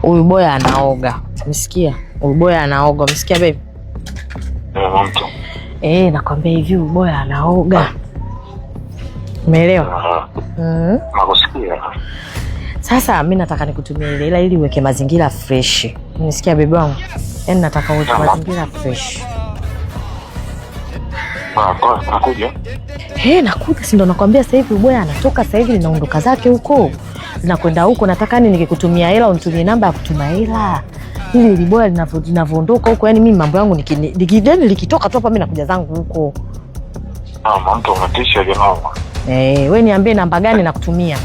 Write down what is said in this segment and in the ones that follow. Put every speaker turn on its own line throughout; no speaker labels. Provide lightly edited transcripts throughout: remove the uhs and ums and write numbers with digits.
Huyu boya anaoga. Umesikia? Huyu boya anaoga. Umesikia baby? Nakwambia hivi huyu boya anaoga. Umeelewa?
Nakusikia.
Sasa mimi nataka nikutumie ile ila ili uweke mazingira fresh. Unasikia baby wangu? Yaani nataka uweke mazingira fresh.
Nakuja.
Nakuja, si ndo nakwambia sasa hivi boya anatoka sasa hivi linaondoka zake huko. Linakwenda huko, nataka nikikutumia hela unitumie namba ya kutuma hela. Ili boya linavyoondoka huko, yani mimi mambo yangu likitoka tu hapa mimi nakuja zangu huko.
Mtu unatisha jamaa.
Wewe niambie namba gani nakutumia?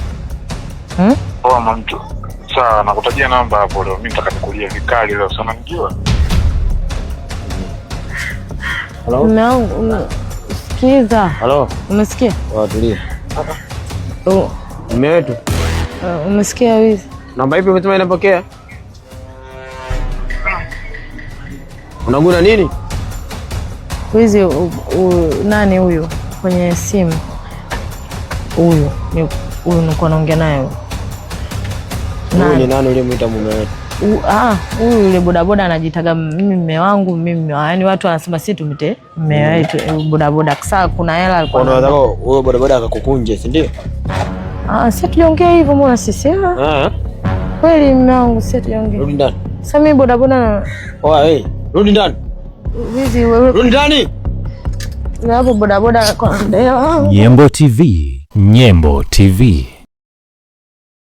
Mtu. Sawa, nakutajia namba hapo leo. Mimi nataka nikulie vikali leo sana nijua.
Hello? No, sikiza.
Hello?
Umesikia?
Tulia.
Mume wetu. Umesikia wizi?
Namba ipi umetuma inapokea? Unaguna nini?
Wizi nani huyu kwenye simu? Huyu niko naongea naye.
Ni nani yule mwita mume wetu?
Huyu yule bodaboda anajitaga mimi mume wangu, mimi yaani watu wanasema sisi tumite mume wetu bodaboda. Sasa kuna hela alikuwa
unataka huyo bodaboda akakukunje, si ndio?
Sisi tuongee hivyo mbona sisi? Kweli mume wangu sisi tuongee.
Rudi ndani.
Sasa mimi bodaboda
rudi ndani.
Wizi wewe.
Rudi ndani.
Na hapo bodaboda kwa
Nyembo TV. Nyembo TV.